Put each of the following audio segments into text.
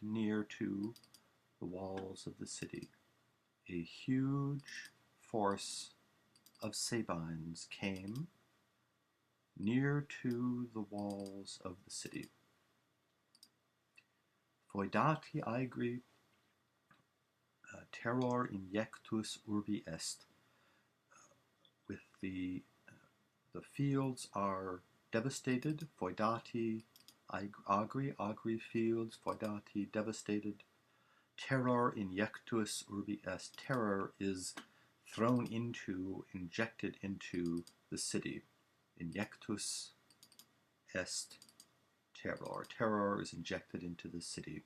near to the walls of the city. A huge force of Sabines came near to the walls of the city. Foedati aegri terror injectus urbi est. With the fields are devastated. Foedati agri fields, foedati devastated. Terror injectus urbi est. Terror is thrown into, injected into the city. Injectus est terror. Terror is injected into the city.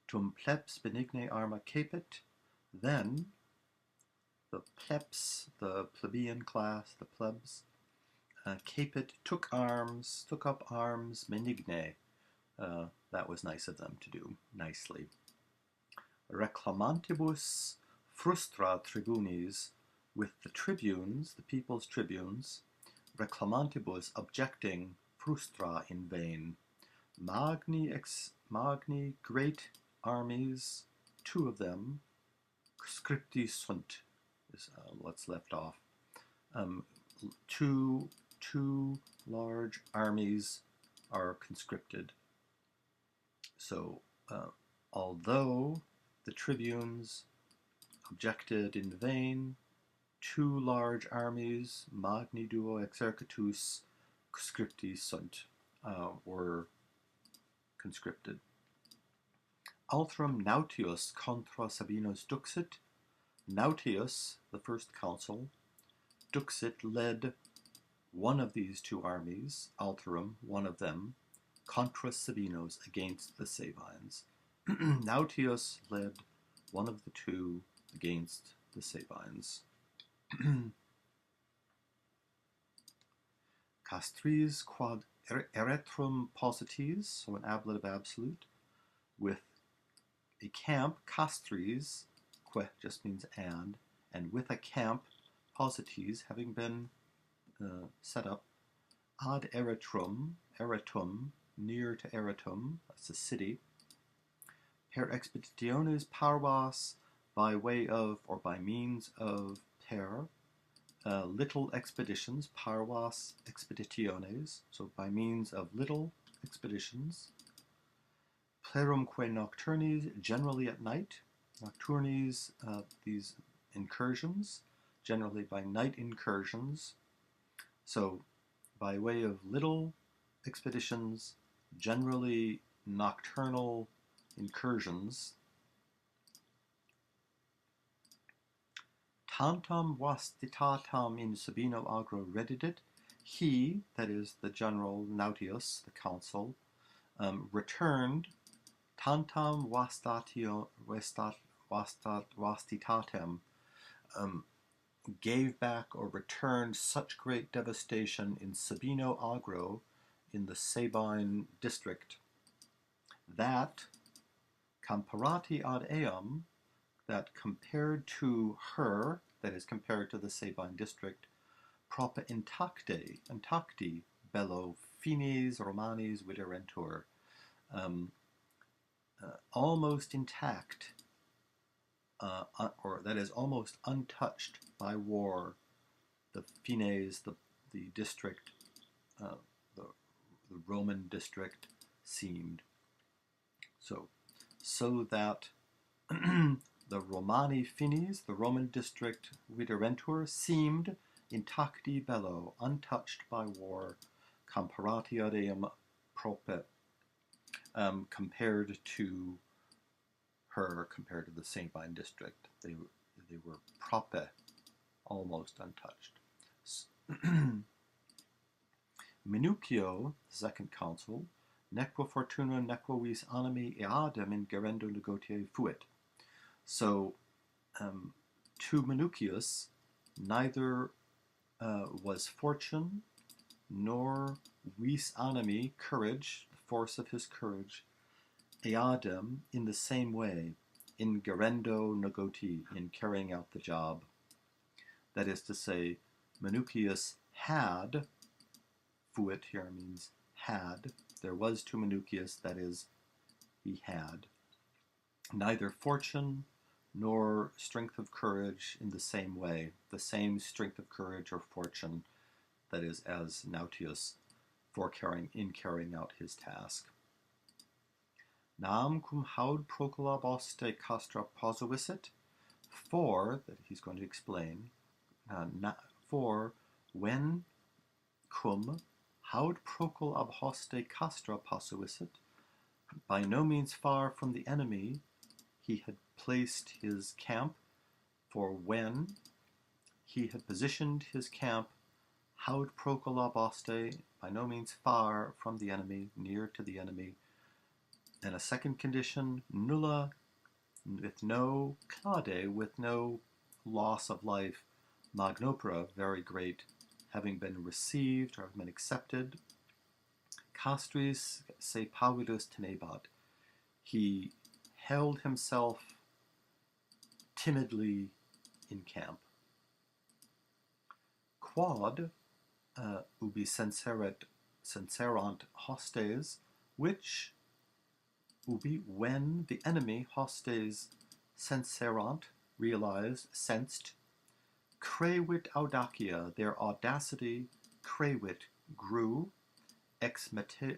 Tum plebs benigne arma capit. Then the plebs, the plebeian class, the plebs, capit, took up arms, benigne. That was nice of them to do, nicely. Reclamantibus frustra tribunis, with the tribunes, the people's tribunes, reclamantibus, objecting, frustra, in vain. Magni, great armies, two of them, scripti sunt, is what's left off. Two large armies are conscripted. So, although the tribunes objected in vain, two large armies, magni duo exercitus scripti sunt, were conscripted. Alterum Nautius contra Sabinus duxit. Nautius, the first consul, duxit, led one of these two armies, alterum, one of them, contra Sabinos, against the Sabines. Nautius led one of the two against the Sabines. Castris quad eretrum positis, so an ablative absolute, with a camp, castris, que just means and with a camp, positis, having been set up, ad eretum, near to Eretum, that's a city, per expeditiones parvas, by way of, or by means of, little expeditions, parvas expeditiones, so by means of little expeditions, plerumque nocturnis, generally at night, nocturnis, these incursions, generally by night incursions, so by way of little expeditions, generally nocturnal incursions. Tantam vastitatam in Sabino agro redidit. He, that is the general Nautius, the consul, returned tantam vastitatem, gave back or returned such great devastation in Sabino agro, in the Sabine district, that comparati ad eam, that compared to her, that is compared to the Sabine district, prope intacti bello fines Romanis viderentur, almost intact, or that is almost untouched by war, the fines, the district, the Roman district seemed. So that the Romani finis, the Roman district viderentur, seemed intacti bello, untouched by war, comparati ad eam prope, compared to her, compared to the Sabine district. They were prope, almost untouched. Minucio, second consul, nequo fortuna nequo vis animi eadem in gerendo negotiae fuit. So, to Minucius, neither was fortune, nor vis animi, courage, the force of his courage, eadem, in the same way, in gerendo negoti, in carrying out the job. That is to say, Minucius had, fuit here means had, there was to Minucius, that is, he had neither fortune nor strength of courage in the same way, the same strength of courage or fortune, that is, as Nautius in carrying out his task. Nam cum haud proculaboste castra posuisit, for, that he's going to explain, for when cum haud proculaboste castra posuisit, by no means far from the enemy, he had placed his camp, for when he had positioned his camp, haud proculaboste, by no means far from the enemy, near to the enemy. And a second condition, nulla, with no clade, with no loss of life, magnopera, very great, having been received or having been accepted, castris se pavillus tenebat, he held himself timidly in camp. Quod ubi censerant hostes, which ubi, when the enemy hostes censerant, realized, sensed, crevit audacia, their audacity, crevit, grew, ex metu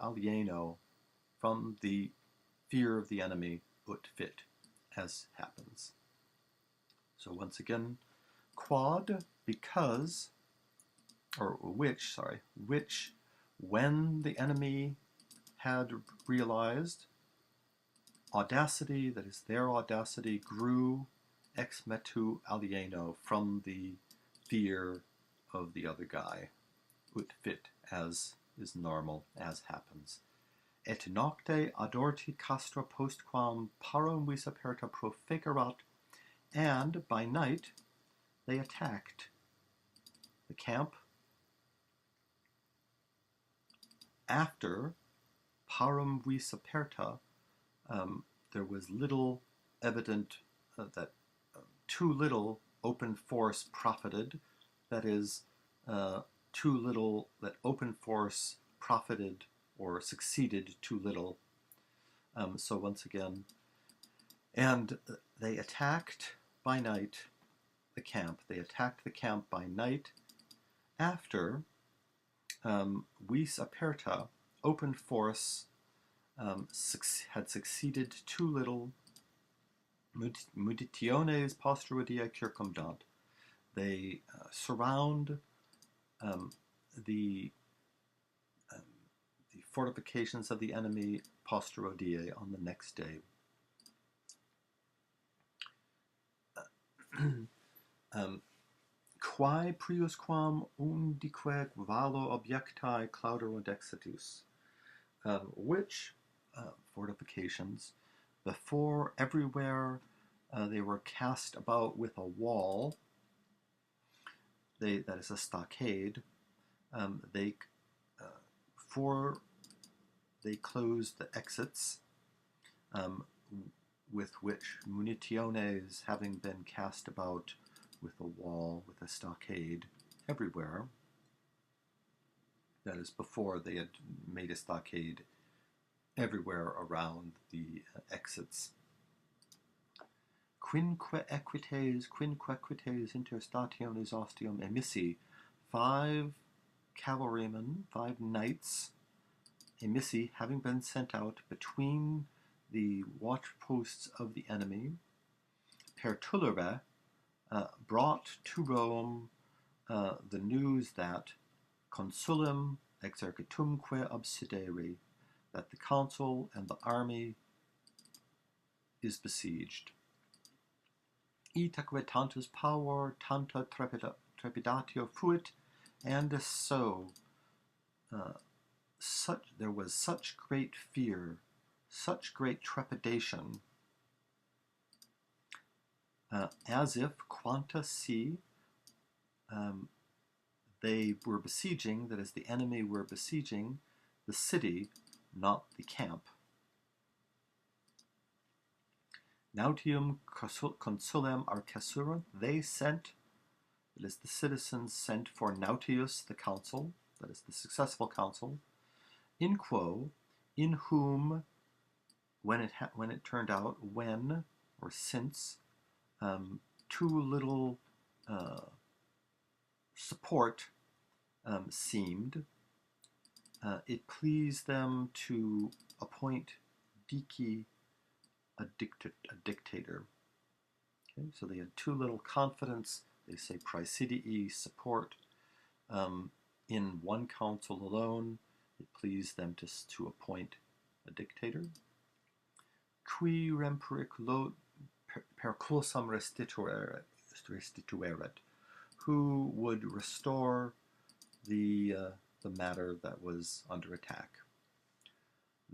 alieno, from the fear of the enemy, ut fit, as happens. So once again, quod, because, or which, when the enemy had realized, audacity, that is, their audacity, grew ex metu alieno, from the fear of the other guy, ut fit, as is normal, as happens. Et nocte adorti castra postquam parum vis aperta profegerat, and by night they attacked the camp after parum vis aperta. There was little evident that too little open force profited, that is, too little that open force profited or succeeded too little. So once again, and they attacked by night the camp. They attacked the camp by night after vis aperta, open force, had succeeded too little. Muditiones posterodia circumdant. They surround the fortifications of the enemy posterodie on the next day. Quae priusquam undique valo objecti clauderunt exitus, which fortifications, before everywhere they were cast about with a wall, that is a stockade, they closed the exits, with which munitiones, having been cast about with a wall, with a stockade, everywhere, that is, before they had made a stockade everywhere around the exits. Quinque equites inter stationes ostium emissi, 5 cavalrymen, 5 knights, emissi, having been sent out between the watch posts of the enemy, per tullere, brought to Rome the news that consulem exercitumque obsidere, that the consul and the army is besieged. Itaque tantus power, tanta trepidatio fuit, and so there was such great fear, such great trepidation, as if quanta si, they were besieging, that is, the enemy were besieging the city, not the camp. Nautium consulem arcessurunt, they sent, that is, the citizens sent for Nautius the consul, that is, the successful consul, in quo, in whom, when it turned out, when, or since, too little support seemed, it pleased them to appoint dici, a dictator. Okay, so they had too little confidence, they say praesidii, support, in one council alone. It pleased them to appoint a dictator. Qui rem percursum restitueret, who would restore the matter that was under attack.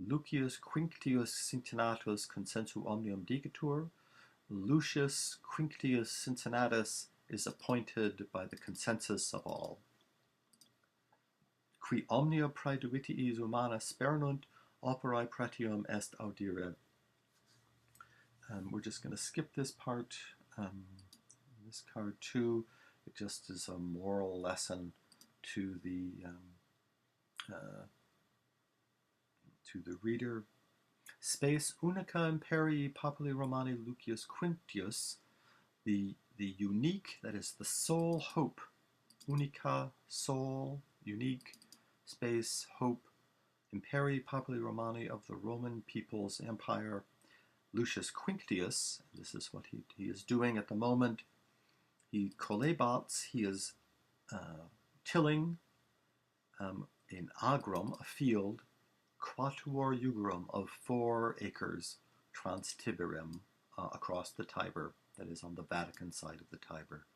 Lucius Quinctius Cincinatus consensu omnium digitur. Lucius Quinctius Cincinatus is appointed by the consensus of all. Qui omnia praedivitiis humana sperunt, operae pretium est audire. We're just going to skip this part. This card too, it just is a moral lesson to the reader. Spes unica imperii populi Romani Lucius Quinctius, the unique, that is the sole hope, unica, sole, unique, space, hope, imperii populi Romani, of the Roman people's empire, Lucius Quinctius, this is what he is doing at the moment. He collabats, he is tilling in agrum, a field, quatuor iugerum, of 4 acres, trans Tiberem, across the Tiber, that is on the Vatican side of the Tiber.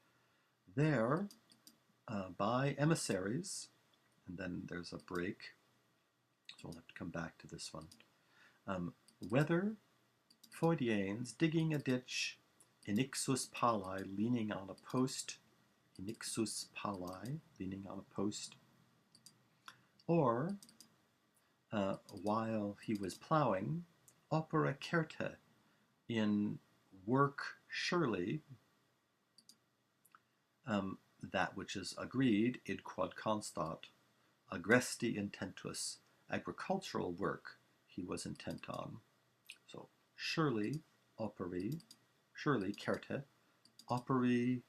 There, by emissaries, and then there's a break, so we'll have to come back to this one. Whether Phoedianes digging a ditch, inixus pali, leaning on a post, inixus pali, leaning on a post, or while he was plowing, opera certe, in work surely, that which is agreed, id quod constat, agresti intentus, agricultural work he was intent on. So surely, operi, surely certe, operi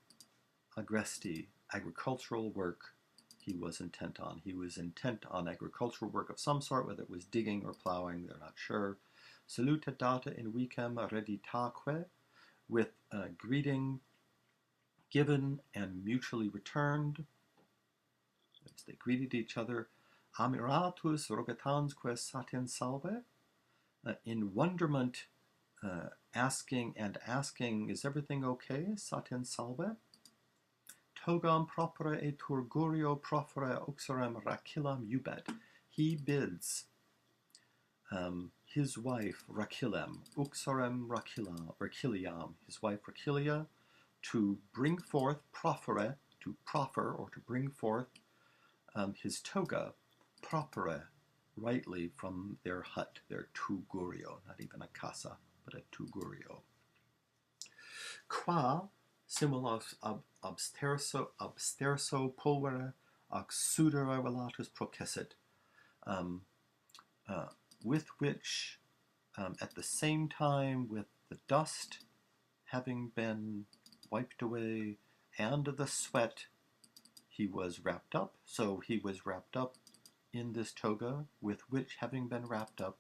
agresti, agricultural work he was intent on. He was intent on agricultural work of some sort, whether it was digging or plowing, they're not sure. Saluta data in vicem redditaque, with greeting given and mutually returned, as they greeted each other. Amiratus rogatansque satin salve, in wonderment, asking, is everything okay, satin salve? Togam propere et turgurio profere uxorem Rachillam jubet. He bids his wife Rachillam, uxorem Rachiliam, his wife Rachilia, to bring forth, profere, to proffer or to bring forth his toga, propere, rightly, from their hut, their tugurio, not even a casa, but a tugurio. Qua simulos absterso pulvere ac sudore velatus processit, with which, at the same time, with the dust having been wiped away and the sweat, he was wrapped up. So he was wrapped up in this toga, with which, having been wrapped up,